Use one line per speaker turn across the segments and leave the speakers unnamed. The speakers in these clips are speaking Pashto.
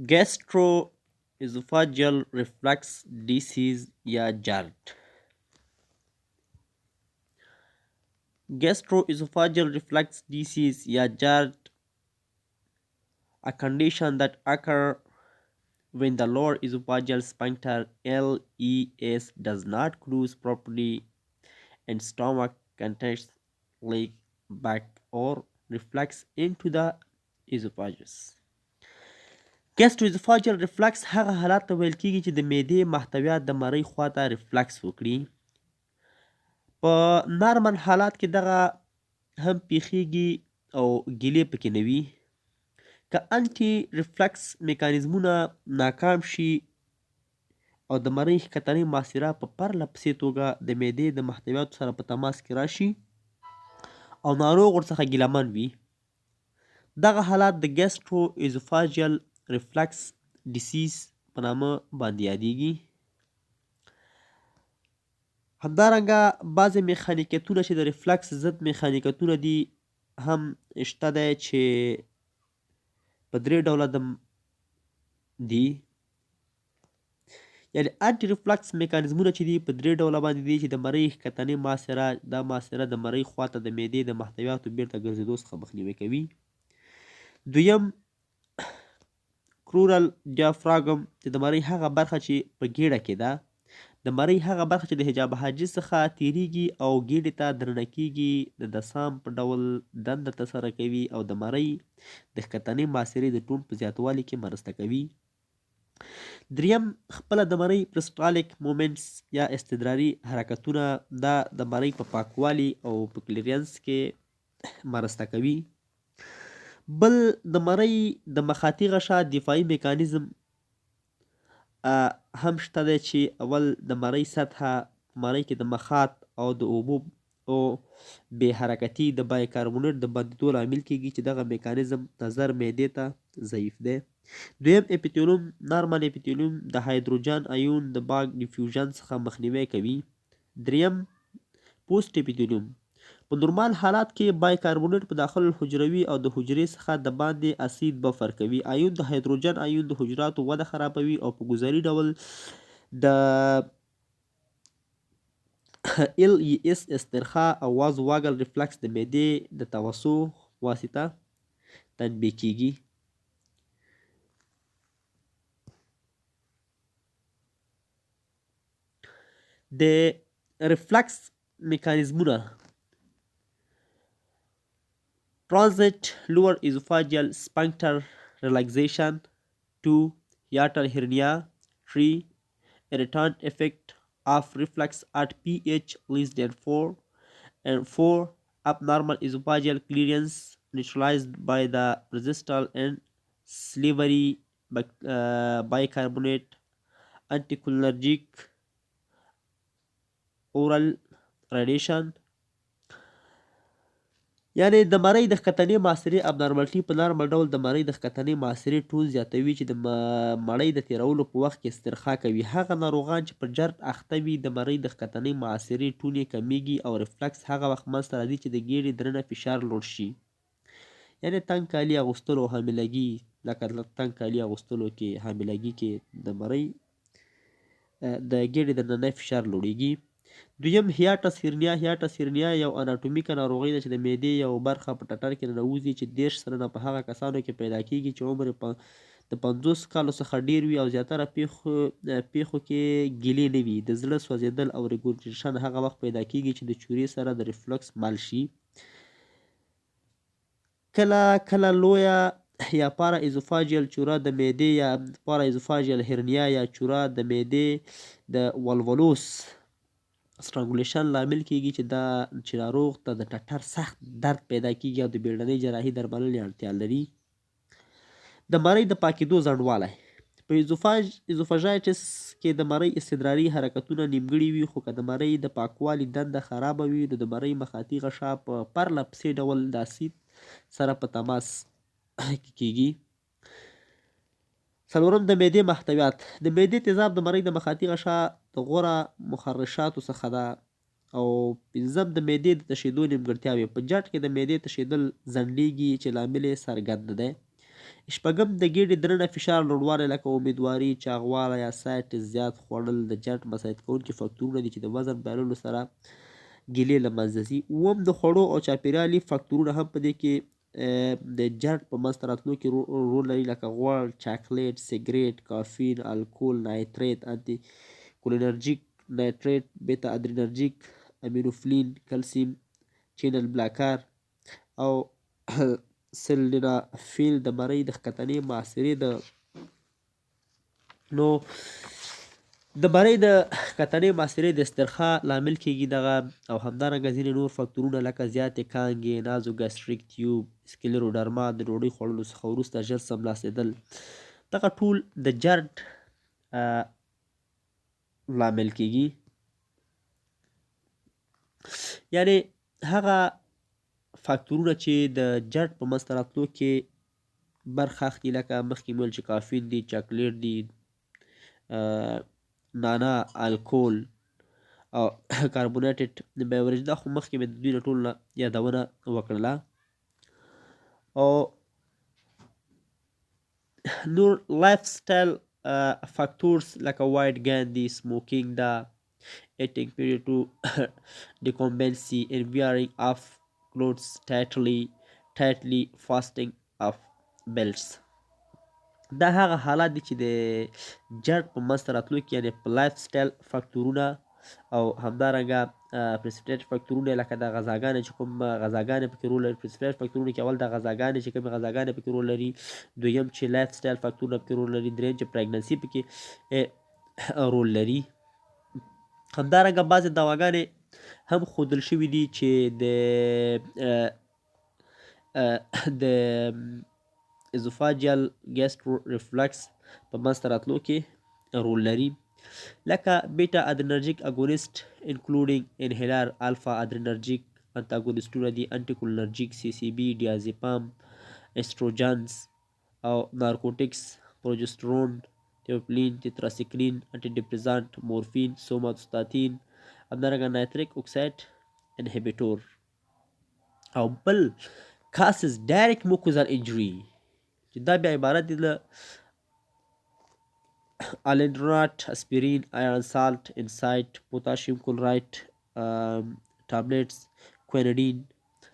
Gastroesophageal reflux disease या JARD. Gastroesophageal reflux disease या JARD, a condition that occurs when the lower esophageal sphincter LES does not close properly and stomach contents leak back or reflux into the esophagus. Gastroesophageal reflux هغه حالت ته ویل کېږي چې د معدې محتویات د مرۍ خواته ریفلکس وکړي. په نارمل حالات کې دغه هم پیښیږي او ګیلې پکې نه وي. که انټي ریفلکس میکانیزمونه ناکام شي او د مرۍ ښکتنۍ محصره په پرله پسې توګه د معدې د محتویاتو سره په تماس کې راشي او ناروغ ورڅخه ګیلهمن وي، دغه حالات د ګیسټرواسوفاجیل ریفلکس ډیسیز په نامه باندې یادیږي. همدارنګه بعضې میخانیکیتونه چې د ریفلکس ضد میخانیکیتونه دي هم شته دی چې په 3 ډوله دي، یعنی انټي ریفلکس میکانیزمونه چې دي په 3 ډوله باندې دي چې د مرۍ ښکتنۍ محصره، دا محصره د مرۍ خواته د معدې د محتویاتو بیرته ګرځېدو څخه مخنیوی کوي. دویم کرورل ډیافراګم چې د مرۍ هغه برخه چې په ګېډه کې ده، د مرۍ هغه برخه چې د حجاب حاجز څخه تیریږي او ګېډې ته درنه کیږي، د سام په ډول دنده ترسره کوي او د مرۍ د ښکتنۍ محصرې د ټون په زیاتوالي کې مرسته کوي. دریم خپله د مرۍ پرسټالیک مومنټس یا استدراري حرکتونه، دا د مرۍ په پاکوالي او په کلیرنس کې مرسته کوي. بل د مرۍ د مخاطي غشا دفاعي میکانیزم هم شته دی چې اول د مرۍ سطحه مرۍ کې د مخاط او د اوبو او بې حرکتي د بایکاربونیټ د بندېدو لامل کیږي چې دغه میکانیزم نظر معدې ته ضعیف دی. دویم اپیتیولوم نارمل اپیتیولوم د هایدروجن ایون د باګ ډیفیوژن څخه مخنیوی کوي. دریم پوسټ اپیتیولوم په نورمال حالات کې بایکاربونیټ په داخل الحجروي او د حجرې څخه د باندې اسید بفر کوي. ایون د هایدروجن ایون د حجراتو وده خرابوي او په ګذري ډول د LES استرخاء او وازو واګل ریفلکس د معدې د توسع واسطه تنبیه کیږي. د ریفلکس میکانیزمونه transit lower esophageal sphincter relaxation. 2. hiatal hernia. 3. irritant effect of reflux at pH less than 4. And 4. abnormal esophageal clearance neutralized by the resistal and salivary bicarbonate anticholinergic oral radiation. یعنی د مرۍ د ښکتنۍ محصرې ابنارملټي په نارمل ډول د مرۍ د ښکتنۍ محصرې ټون زیاتوي چې د مړۍ د تیرولو په وخت کې استرخاء کوي. هغه ناروغان چې په جرد اخته وي د مرۍ د ښکتنۍ محصرې ټون یې کمیږي او ریفلکس هغه وخت منځته راځي چې د ګېډې درنه فشار لوړ شي. یعنی تنګ کالي اغوستلو او حاملګي، لکه تنګ کالي اغوستلو کې حاملګي کې د مرۍ د ګېډې د دننه فشار لوړیږي. دویم هیاټس هرنیا. هیاټس هرنیا یو اناټومیکه ناروغي ده چې د معدې یو برخه په ټټر کې ننوځي چې 30 سلنه په هغه کسانو کې پیدا کیږي چې عمر د 50 کالو څخه ډیر وي او زیاتره پیښو کې ګیلې نه وي. د زړه سوځېدل او ریګورټیشن هغه وخت پیدا کیږي چې د چورې سره د ریفلکس مل شي. کله لویه یا پارا ایزوفاجیل چوره د معدې یا پارا ایزوفاجیل هرنیا یا چوره د معدې د ولولوس سترانګولیشن لامل کیږي چې ناروغ ته د ټټر سخت درد پیدا کیږي او د بیړنۍ جراحي درملنې اړتیا لري. د مرۍ د پاکېدو ځنډوالی په ایزوفاژایټس کې د مرۍ استدراري حرکتونه نیمګړي وي، خو که د مرۍ د پاکوالي دنده خرابه وي نو د مرۍ مخاطي غشا په پرله پسې ډول د اسید سره په تماس کیږي. څلورم د معدې محتویات. د معدې تیزاب د مرۍ د مخاطي غشا د غوره مخرشاتو څخه ده. او پنځم د معدې د تشېدو نیمګړتیاوې. په جټ کې د معدې تشېدل ځنډیږي چې لامل یې څرګند دی. شپږم د ګېډې دننه فشار لوړوالی لکه امیدواري، چاغوالی یا سایټس زیات خوړل د جنټ مساعد کوونکي فکتورونه دي چې د وزن بایللو سره ګیلې له منځه ځي. اووم د خوړو او چاپېریالي فکتورونه هم په دې کې د جنټ په منځته راتلو کې رول لري، لکه غوړ، چاکلیټ، سګریټ، کافین، الکول، نایتریت، انټي کولینرجیک، نایتریت، بیتا ادرینرجیک، امینوفلین، کلسیم چینل بلاکر او سلډینافیل د مرۍ د ښکتنۍ محاصرې د مرۍ د ښکتنۍ محاصرې د استرخاء لامل کیږي دغه، او همدارنګه ځینې نور فکتورونه لکه زیاتې کانګې، نازوګاسټریک تیوب، سکلیروډرما، د ډوډۍ خوړلو څخه وروسته ژر څملاستېدل، دغه ټول د جرد لامل کیږي. یعنی هغه فاکتورونه چې د جرد په منځته راتلو کې برخه اخلي، لکه مخکې مې ویل چې کافین دی، چاکلیټ دی، نانا، الکول او کاربونیټډ بیوریج، دا خو مخکې مې د دوی له ټولو نه یادونه وکړله. او نور لایف سټایل فاکتورز لکه وایټ ګین دی، سموکینګ ده، eating period to decompensate and wearing off clothes tightly fasting of belts. دا هغه حالات دي چې د جرد په منځته راتلو کې یعنې په لایف سټایل فاکتورونه او همدارنګه پرسپټیټ فاکتورونه لکه د غذاګانې چې کوم غذاګانې پکې رول لري. پرسپټیټ فاکتورونه کې اول د غذاګانې چې کومې غذاګانې پکې رول لري، دویم چې لایف سټایل فاکتورونه پکې رول لري، دریم چې پریګننسي پکې رول لري. همدارنګه بعضې دواګانې هم ښودل شوي دي چې د ازوفاجیال ګیسټرو ریفلکس په منځته راتلو کې رول لري، لکه بیټا ادرینرجیک اګونیسټ انکلوډینګ انهیلر، الفا ادرینرجیک انتاګونیسټونه دي، انټي کولینرجیک، سی سی بي، ډیازیپام، اسټروجنز او نارکوټکس، پروجسترون، تیوپلین، تیتراسیکلین، انټي ډپریزانټ، مورفین، سوماتوستاتین، همدارنګه نایتریک اوکساید انهبیټور. او بل کاسز ډایرکټ موکوزال انجری چې دا بیا عبارت دي له الندرونات، اسپرین، آیرن سالت، انسایت، پوتاشیم کلورایت ټابلیټس، کوینیډین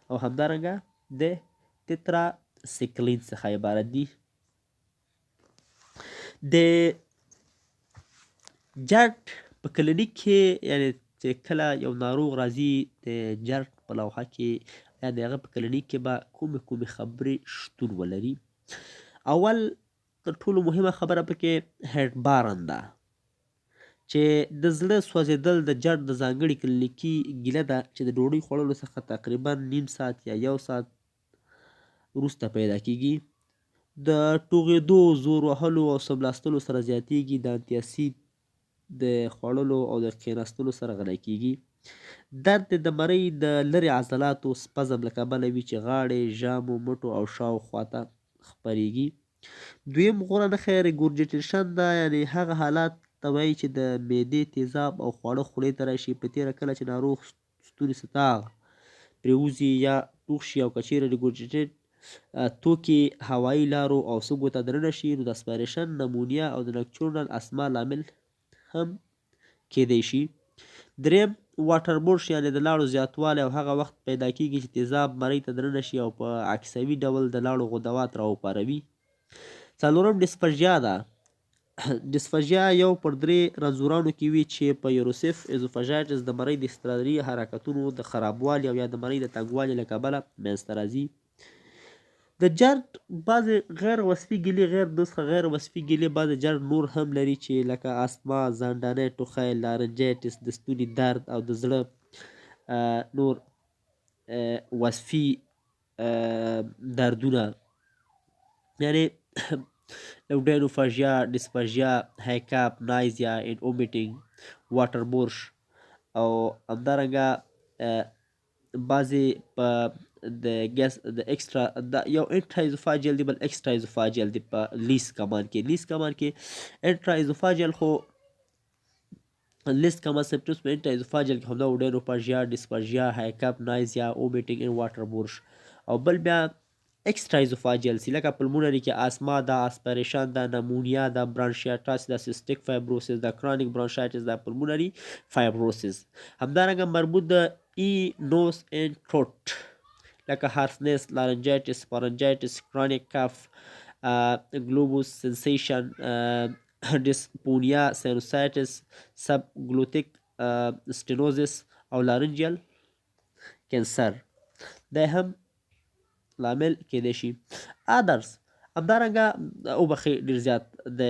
او همدارنګه د تتراسیکلین څخه عبارت دي. د جرد په کلینیک کې یعنی چې کله یو ناروغ راځي د جرد په لوحه کې یا د هغه په کلینیک کې به کومې خبرې شتون ولري. اول تر ټولو مهمه خبره پکې هیډ بارن ده چې د زړه سوځېدل د جرد د ځانګړي کلینیکي ګیله ده چې د ډوډۍ خوړلو څخه تقریبا نیم ساعت یا یو ساعت وروسته پیدا کیږي. د ټوغېدو، زور وهلو او سملاستلو سره زیاتیږي. د انتیاسید د خوړلو او د کښېناستلو سره غلی کیږي. درد د مرۍ د لرې عضلاتو سپزم له کبله وي چې غاړې، ژامو، مټو او شاوخوا ته خپریږي. دویم غوره نښه ریګورجیټیشن ده، یعنې هغه حالات ته وایي چې د معدې تیزاب او خواړه خولې ته راشي. په تېره کله چې ناروغ ستوني ستاغ پرېوځي یا ټوخ شي او که چیرې ریګورجیټیټ توکي هوایي لارو او سږو ته دننه شي، نو د اسپایریشن، نمونیا او د نکچورنل اسما لامل هم کیدی شي. دریم واټر بورش یعنې د لاړو زیاتوالی او هغه وخت پیدا کیږي چې تیزاب مرۍ ته دننه شي او په عکسوي ډول د لاړو غدوات راوپاروي. څلورم ډسفاژیا ده. ډسفاژیا یو پر 3 رنځورانو کې وي چې په یوروسف ایزوفاژایټس د مرۍ د استرادري حرکتونو د خرابوالي او یا د مرۍ د تنګوالي له کبله منځته راځي. د جرد بعضې غیر وصفي ګیلې غیر وصفي ګیلې بعضې جرد نور هم لري چې لکه استما، زنډانۍ ټوخی، لارنجایټس، د ستوني درد او د زړه نور وصفي دردونه، یعنې لوډینوفاژیا، ډسفاژیا، هیکاپ، نایزیا اینډ اومیټینګ، واټر بورش او همدارنګه بعضې په د ګیس د ایکسټرا د یو انټرا ایزوفاجیل دی بل ایکسټرا ایزوفاجیل دی په لیس کمان کې انټرا ایزوفاجیل خو لیس کمان سمپټمز په انټرا ایزوفاجیل کې همدا وډینوفاژیا، ډسفاژیا، هایکاپ، نایزیا، اومیټینګ ان واټر بورش، او بل بیا اکسترا ایزوفاجیل سي لکه پلمونري کې آسما ده، اسپریشن ده، نمونیا ده، برانشیاتاس ده، سیستیک فایبروسیس ده، کرونیک برانشایتس ده، پلمونري فایبروسیس. همدارنګه مربوط د ای نوز اینډ تروټ لکه هارسنس، لارنجایتس، فارنجایتس، کرونیک کف، globus sensation, dyspnea, sinusitis, subglottic stenosis او لارنجیل کینسر دا هم لامل کېدای شي. ادرس همدارنګه وبخښئ ډېر زیات د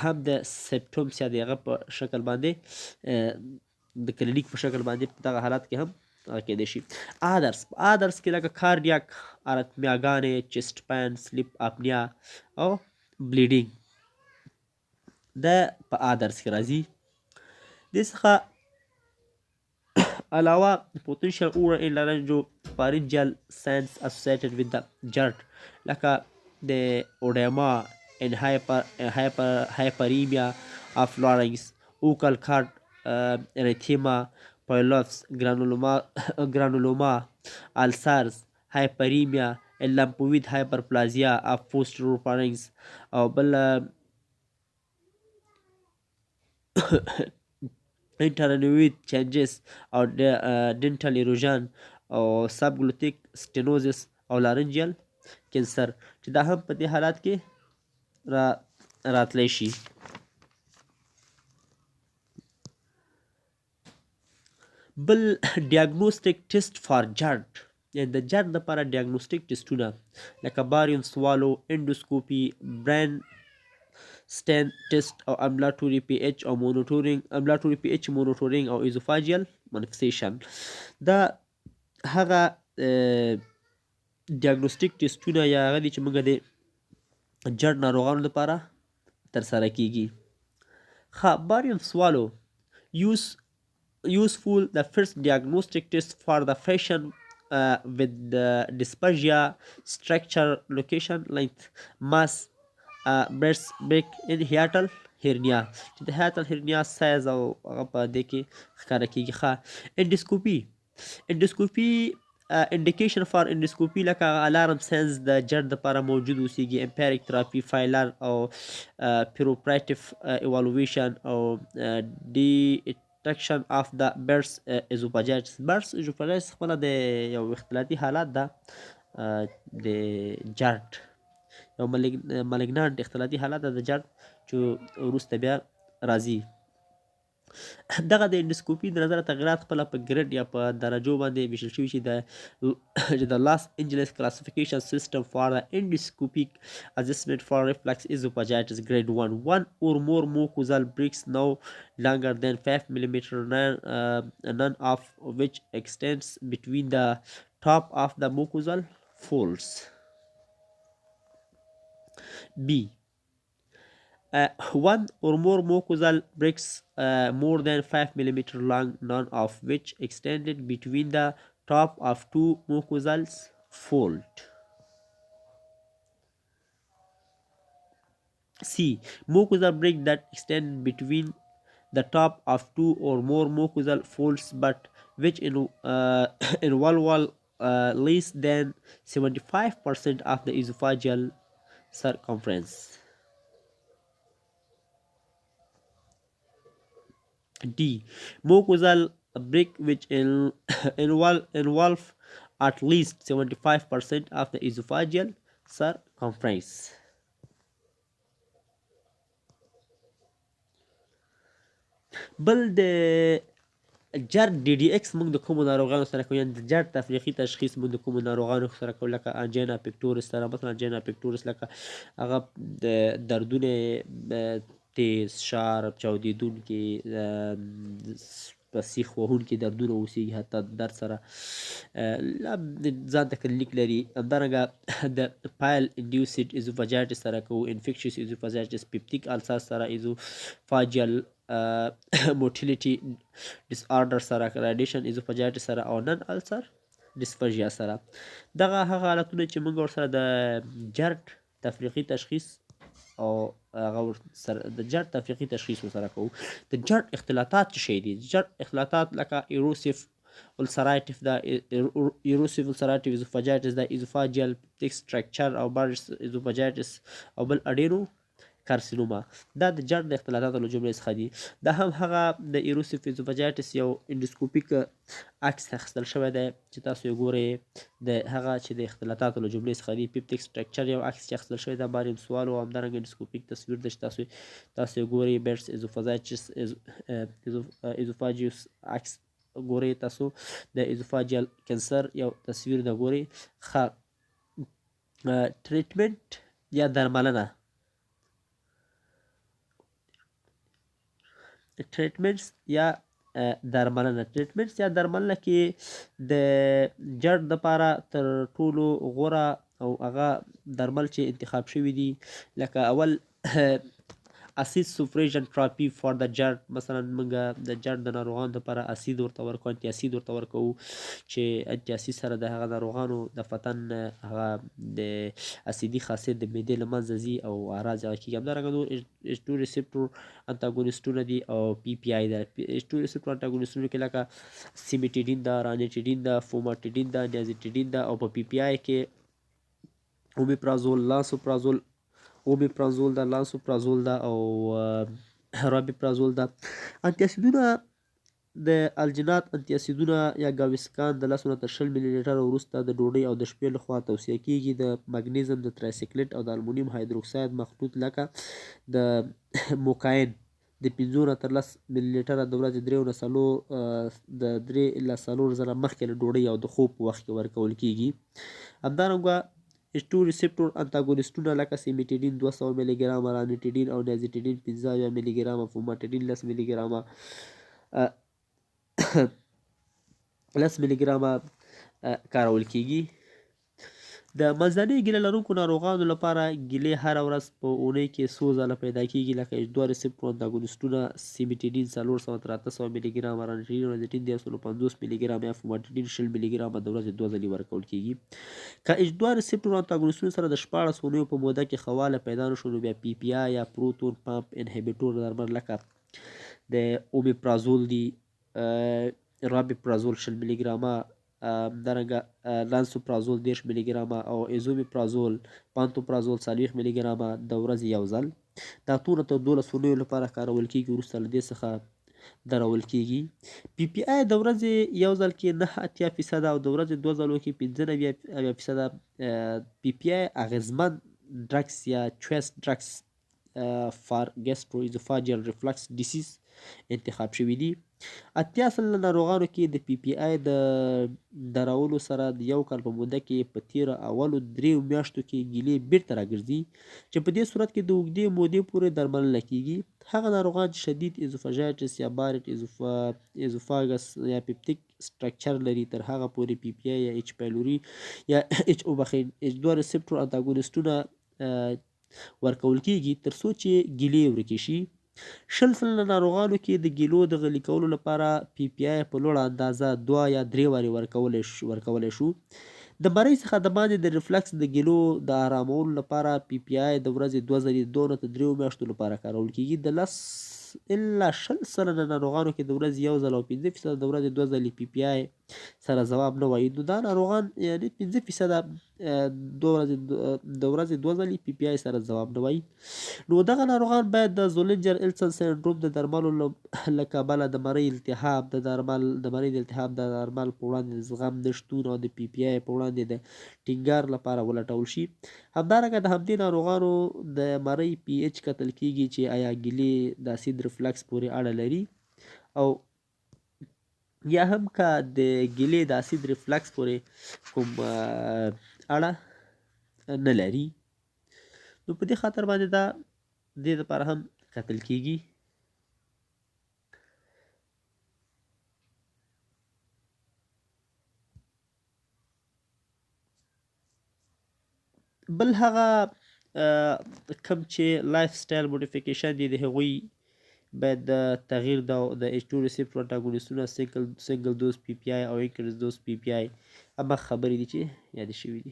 هم د سیمپټومس یا د هغه په شکل باندې د کلینیک په شکل باندې په دغه حالات کې هم کېدای شي. ادرس کې لکه کارډیاک ارتمیاګانې، چیسټ پین، سلیپ اپنیا او بلیډینګ دا په ادرس کې راځي. دې څخه علاوه potential oral and laryngopharyngeal signs associated with the GERD لکه د اودیما and hyperemia of larynx, vocal cord erythema, polyps, granuloma, ulcers, hyperemia, lymphoid hyperplasia of posterior pharynx او بل interneuroid changes او dental erosion او subglottic stenosis او laryngeal cancer چې دا هم په دې حالات کې راتلی شي. بل diagnostic test for GERD یعنې د جرد لپاره diagnostic ټیسټونه لکه باریم سوالو، اندوسکوپي، برین سټین ټیسټ او امبلاتوري پی ایچ او مونوټورینګ او ایزوفاجیل منفسیشن. دا هغه ډیاګنوستیک ټیسټونه یا هغه دي چې موږ د جرد ناروغانو لپاره ترسره کیږي. باریم سوالو useful the first diagnostic test for the patient with the dysphagia, structure, location, length, mass, breast break in hiatal hernia چې د hiatal hernia سایز او هغه په دې کې ښکاره کیږي. اندوسکوپي indication for endoscopy لکه الارم ساینس د جرد لپاره موجود اوسیږي. امپیریک تراپي، فایلر او پیروپراتیف ایوالویشن او detection of the Barrett's esophagitis. Barrett's esophagitis خپله د یو اختلاطي حالات ده د جرد یو ملیګنانټ اختلاطي حالات ده د جرد چې وروسته بیا راځي. دغه د اندوسکوپي د نظره تغیرات خپله په ګریډ یا په درجو باندې ویشل شوي چې د لاس انجلس کلاسیفیکیشن سیسټم فار د اندوسکوپیک assessment for reflux esophagitis grade 1 one or more mucosal bricks no longer than 5 millimeter, none of which extends between the top of the mucosal folds. B. One or more mucosal bricks more than 5 millimeter long, none of which extended between the top of two mucosal folds. C. Mucosal brick that extend between the top of two or more mucosal folds but which involve less than 75% of the esophageal circumference. D. Mucosal brick which involve at least 75% of the esophageal circumference. بل د جرد ډي ډي ایکس موږ د کومو ناروغانو سره کوو، یعنې د جرد تفریقي تشخیص موږ د کومو ناروغانو سره کوو لکه انجینا پیکټورس سره. مثلا انجینا پیکټورس لکه هغه د دردونه تیز، شارپ، چاودیدونکي، په سیخ وهونکي دردونه اوسیږي حتی درد سره ځان ته کلینیک لري. همدارنګه د پایل انډیوسډ ایزوفاجایټس سره کوو، انفیکشس ایزوفاجایټس، پیپټیک السر سره، ایزوفاجیل موټیلیټي ډس آرډر سره، رادیشن ایزوفاجایټس سره او نن السر ډسفاژیا سره. دغه هغه حالتونه چې موږ ورسره د جرد تفریقي تشخیص او هغه سره د جرد تفریقي تشخیص ورسره کوو. د جرد اختلاطات څه شی دي؟ جرد اختلاطات لکه ایروسیف ulcerative ده erosive ulcerative esophagitis ده esophageal peptic structure او Barrett's esophagitis او بل اډینو کارسینوما دا د جړ د اختلالاتو له جملې څخه دي. دا هم هغه د ایروسیف ایزوفاجایټس یو انډوسکوپیک عکس اخیستل شوی دی چې تاسو یې ګورئ د هغه چې د اختلالاتو له جملې څخه دي. پیپټیک سټرکچر یو عکس چې اخیستل شوی دی باریم سوال او همدارنګه انډوسکوپیک تصویر دی چې تاسو یې ګورئ. بیټس ایزوفاجایټس ایزوفاجیوس عکس ګورئ تاسو د ایزوفاجیال کینسر یو تصویر د ګورئ. ښه ټریټمنټ یا درملنه ټریټمنټس یا درملنه کې د جړ دپاره تر ټولو غوره او هغه درمل چې انتخاب شوي دي لکه اول اسید سوپریژن تراپي فار د جړ. مثلا موږ د جړ د ناروغانو دپاره اسید ورته ورکوو، انټي اسید ورته ورکوو چې انټي اسید سره د هغه ناروغانو دفعتاً هغه د اسیدي خاصیت د معدې له منځه ځي او اعراض یې ښه کېږي. همدارنګه نور H2 ریسپټور انتاګونسټونه دي او پی پی آی ده. H2 ریسپټور انتاګونسټونو کې لکه سیمیټیډین ده، رانیټیډین ده، فوماټیډین ده، نیازیټیډین ده او په پی پی آی کې اومیپرازول، اومیپرازول ده، لانسوپرازول ده او رابیپرازول ده. انټي اسیدونه د الجینات انټي اسیدونه یا ګاوسکان د 10 نه تر 20 ملي لیټره وروسته د ډوډۍ او د شپې لخوا توصیه کیږي. د مګنیزیم، د ترایسیکلیټ او د المونیم هایدروکساید مخلوط لکه د موکاین د 5 نه تر 10 ملي لیټره د ورځې 3 نه 4 ځله مخکې له ډوډۍ او د خوب په وخت کې ورکول کیږي. همدارنګه H2 ریسپټور انتاګونسټونه لکه سیمیټیډین 200 ملي ګرامه، رانیټیډین او نیازیټیډین 15 ملي ګرامه، فوماټیډین 10 ملي ګرامه 10 ملي ګرامه کارول کیږي. د منځنۍ ګیله لرونکو ناروغانو لپاره ګیلې هره ورځ په اونۍ کې څو ځله پیدا کیږي لکه H2 ریسپټور انتاګونسټونه سیمیټیډین 400 تر 800 ملي ګرامه، رانیټیډین او نیازیټیډین 150 ملي ګرامه یا فوماټیډین 20 ملي ګرامه د ورځې 2 ځلې ورکول کیږي. که H2 ریسپټور انتاګونسټونو سره د 14 اونیو په موده کې ښه والی پیدا نه شو نو بیا پی پی آی یا پروتون پمپ انهبیټور درمل لکه د اومیپرازول دي، رابیپرازول 20 ملي ګرامه، همدارنګه لانسوپرازول 10 ملي ګرامه او ایزومیپرازول، پانتوپرازول 40 ملي ګرامه د ورځې یو ځل. دا ټوله تر 12 اونیو لپاره کارول کیږي، وروسته له دې څخه درول کیږي. پی پی آی د ورځې یو ځل کې 9.8% او د ورځې 2 ځلو کې 15.8%. پی پی آی اغیزمن ډرګس یا چویس ډرګس فار ګیسټرواسوفاجیال ریفلکس ډیسیز انتخاب شوي دي. 80% ناروغانو کې د پی پی آی د درولو سره د یو کال په موده کې په تیره اولو 3 میاشتو کې ګیلې بیرته راګرځي چې په دې صورت کې د اوږدې مودې پورې درملنه کیږي. هغه ناروغان چې شدید ایزوفاژایټس یا بارټ ایزوفاګس یا پیپټیک سټرکچر لري تر هغه پورې پی پی آی یا H پایلوري یا H2 ریسپټور انتاګونسټونه ورکول کیږي تر څو چې ګیلې ورکې شي. 20% ناروغانو کې د ګیلو د غلي کولو لپاره پی پی آی په لوړه اندازه 2 یا 3 وارې ورکولی شو. د مرۍ څخه د باندې د ریفلکس د ګیلو د آرامولو لپاره پی پی آی د ورځې 2 ځلې 2 نه تر 3 میاشتو لپاره کارول کیږي. د 10 الا 20% ناروغانو کې د ورځې یو ځل او 5% د ورځې 2 ځلې پی پی آی سره ځواب نه وایي. نو دا ناروغان یعنې 5% د ورځې 2 ځلې پی پی آی سره ځواب نه وایي. نو دغه ناروغان باید د زولنجر السن سنډروم د درملو له کبله د مرۍ د التهاب د درمل په وړاندې د زغم نشتون او د پی پی آی په وړاندې د ټینګار لپاره ولټول شي. همدارنګه د همدې ناروغانو د مرۍ پی ایچ کتل کیږي چې آیا ګیلې د اسید ریفلکس پورې اړه لري او یا هم که د ګیلې د اسید ریفلکس پورې کوم اړه نه لري. نو په دې خاطر باندې دا دې لپاره هم کتل کیږي. بل هغه کوم چې لایف سټایل موډیفیکیشن دي د هغوی باید د تغییر د H2 ریسپټور انټاګونسټونه سنګل دوز پی پی آی او انکریز دوز پی پی آی همه خبرې دي چې یادې شوي دي.